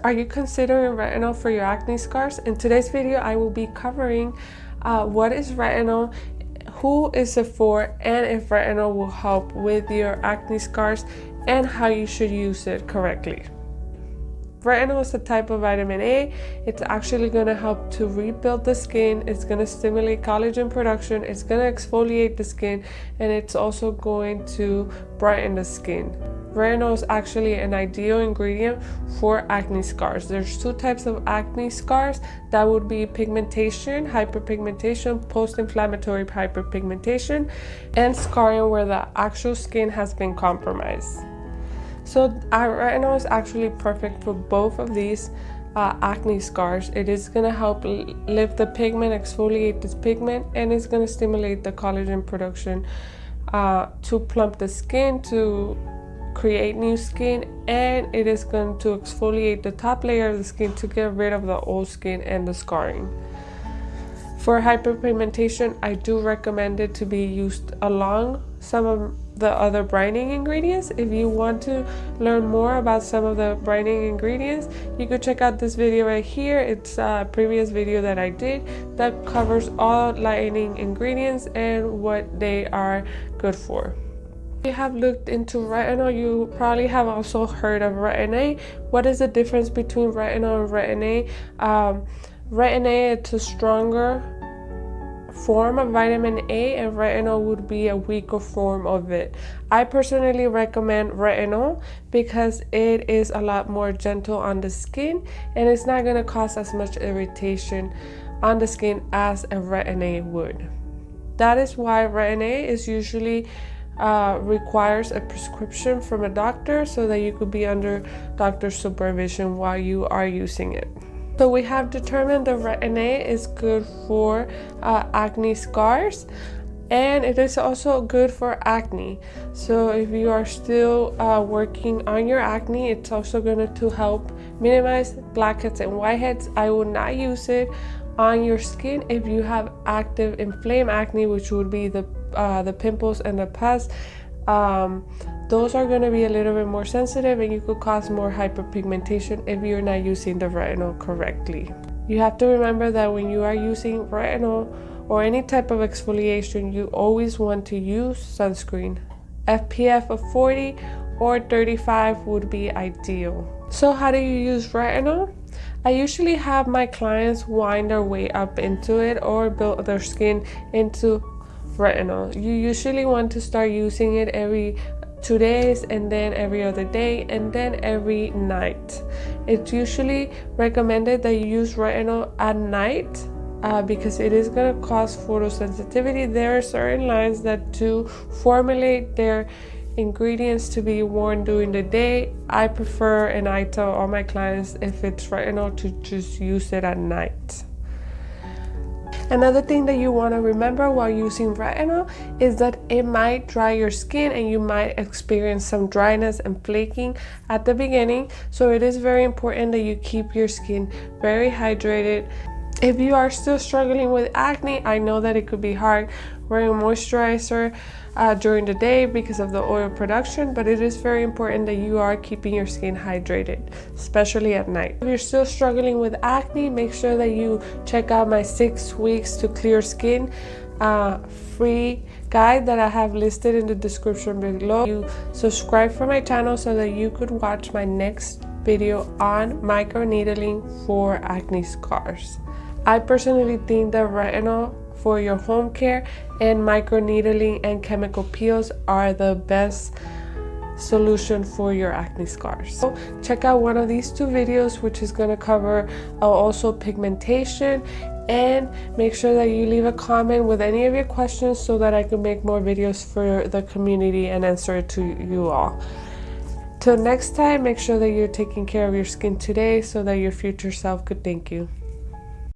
Are you considering retinol for your acne scars? In today's video, I will be covering what is retinol, who is it for, and if retinol will help with your acne scars and how you should use it correctly. Retinol is a type of vitamin A. It's actually going to help to rebuild the skin. It's going to stimulate collagen production. It's going to exfoliate the skin, and it's also going to brighten the skin. Retinol is actually an ideal ingredient for acne scars. There's two types of acne scars. That would be pigmentation, hyperpigmentation, post-inflammatory hyperpigmentation, and scarring where the actual skin has been compromised. So our retinol is actually perfect for both of these acne scars. It is going to help lift the pigment, exfoliate this pigment, and it's going to stimulate the collagen production to plump the skin, to create new skin, and it is going to exfoliate the top layer of the skin to get rid of the old skin and the scarring. For hyperpigmentation, I do recommend it to be used along some of the other brightening ingredients. If you want to learn more about some of the brightening ingredients, you could check out this video right here. It's a previous video that I did that covers all lightening ingredients and what they are good for. If you have looked into retinol, you probably have also heard of Retin A. What is the difference between retinol and Retin A? Retin A is a stronger form of vitamin A, and retinol would be a weaker form of it. I personally recommend retinol because it is a lot more gentle on the skin, and it's not going to cause as much irritation on the skin as a Retin A would. That is why Retin A is usually requires a prescription from a doctor, so that you could be under doctor's supervision while you are using it. So we have determined that Retin A is good for acne scars, and it is also good for acne. So if you are still working on your acne, it's also going to help minimize blackheads and whiteheads. I would not use it on your skin if you have active inflamed acne, which would be the pimples and the pus. Those are going to be a little bit more sensitive, and you could cause more hyperpigmentation if you're not using the retinol correctly. You have to remember that when you are using retinol or any type of exfoliation, you always want to use sunscreen. SPF of 40 or 35 would be ideal. So how do you use retinol? I usually have my clients wind their way up into it or build their skin into retinol. You usually want to start using it every 2 days, and then every other day, and then every night. It's usually recommended that you use retinol at night because it is going to cause photosensitivity. There are certain lines that do formulate their ingredients to be worn during the day. I prefer, and I tell all my clients, if it's retinol, to just use it at night. Another thing that you want to remember while using retinol is that it might dry your skin, and you might experience some dryness and flaking at the beginning. So it is very important that you keep your skin very hydrated. If you are still struggling with acne, I know that it could be hard wearing moisturizer during the day because of the oil production, but it is very important that you are keeping your skin hydrated, especially at night. If you're still struggling with acne, make sure that you check out my 6 weeks to clear skin free guide that I have listed in the description below. You subscribe for my channel so that you could watch my next video on microneedling for acne scars. I personally think that retinol for your home care and microneedling and chemical peels are the best solution for your acne scars. So check out one of these 2 videos, which is going to cover also pigmentation, and make sure that you leave a comment with any of your questions so that I can make more videos for the community and answer it to you all. Till next time, make sure that you're taking care of your skin today so that your future self could thank you.